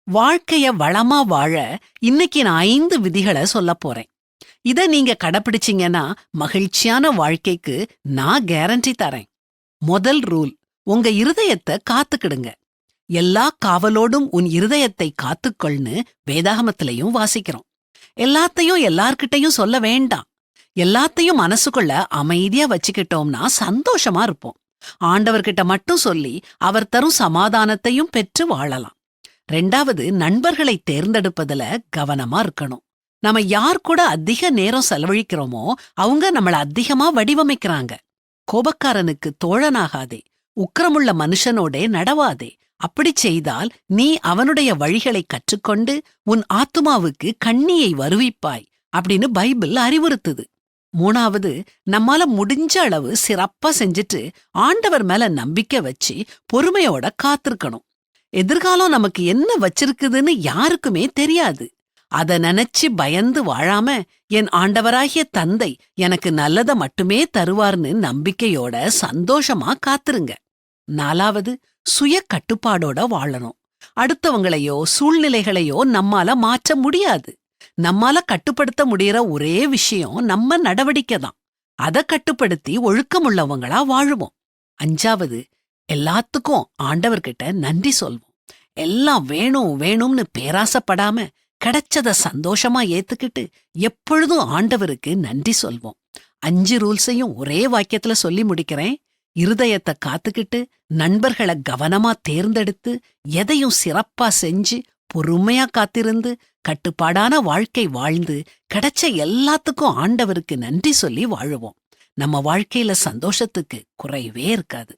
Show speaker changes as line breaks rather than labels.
வாழ்க்கைய வளமா வாழ இன்னைக்கு நான் 5 விதிகளை சொல்லப் போறேன். இத நீங்க கடைப்பிடிச்சீங்கன்னா மகிழ்ச்சியான வாழ்க்கைக்கு நான் கேரண்டி தரேன். முதல் ரூல், உங்க இருதயத்தை காத்துக்கிடுங்க. எல்லா காவலோடும் உன் இருதயத்தை காத்துக்கொள்னு வேதாகமத்திலையும் வாசிக்கிறோம். எல்லாத்தையும் எல்லார்கிட்டயும் சொல்ல வேண்டாம். எல்லாத்தையும் மனசுக்குள்ள அமைதியா வச்சுக்கிட்டோம்னா சந்தோஷமா இருப்போம். ஆண்டவர்கிட்ட மட்டும் சொல்லி அவர் தரும் சமாதானத்தையும் பெற்று வாழலாம். 2வது, நண்பர்களை தேர்ந்தெடுப்பதுல கவனமா இருக்கணும். நம்ம யார் கூட அதிக நேரம் செலவழிக்கிறோமோ அவங்க நம்மள அதிகமா வடிவமைக்கிறாங்க. கோபக்காரனுக்கு தோழனாகாதே, உக்கிரமுள்ள மனுஷனோடே நடவாதே. அப்படி செய்தால் நீ அவனுடைய வழிகளை கற்றுக்கொண்டு உன் ஆத்துமாவுக்கு கண்ணியை வருவிப்பாய் அப்படின்னு பைபிள் அறிவுறுத்துது. 3வது, நம்மால முடிஞ்ச அளவு சிறப்பா செஞ்சுட்டு ஆண்டவர் மேல நம்பிக்கை வச்சு பொறுமையோட காத்திருக்கணும். எதிர்காலம் நமக்கு என்ன வச்சிருக்குதுன்னு யாருக்குமே தெரியாது. அத நினைச்சு பயந்து வாழாம என் ஆண்டவராகிய தந்தை எனக்கு நல்லத மட்டுமே தருவார்னு நம்பிக்கையோட சந்தோஷமா காத்திருங்க. 4வது, சுய கட்டுப்பாடோட வாழணும். அடுத்தவங்களையோ சூழ்நிலைகளையோ நம்மால மாற்ற முடியாது. நம்மால கட்டுப்படுத்த முடியற ஒரே விஷயம் நம்ம நடவடிக்கை தான். அத கட்டுப்படுத்தி ஒழுக்கமுள்ளவங்களா வாழுவோம். 5வது, எல்லாத்துக்கும் ஆண்டவர்கிட்ட நன்றி சொல்வோம். எல்லாம் வேணும் வேணும்னு பேராசப்படாம கிடைச்சத சந்தோஷமா ஏத்துக்கிட்டு எப்பொழுதும் ஆண்டவருக்கு நன்றி சொல்வோம். 5 ரூல்ஸையும் ஒரே வாக்கியத்துல சொல்லி முடிக்கிறேன். இருதயத்தை காத்துக்கிட்டு, நண்பர்களை கவனமா தேர்ந்தெடுத்து, எதையும் சிறப்பா செஞ்சு, பொறுமையா காத்திருந்து, கட்டுப்பாடான வாழ்க்கை வாழ்ந்து, கிடைச்ச எல்லாத்துக்கும் ஆண்டவருக்கு நன்றி சொல்லி வாழுவோம். நம்ம வாழ்க்கையில சந்தோஷத்துக்கு குறைவே இருக்காது.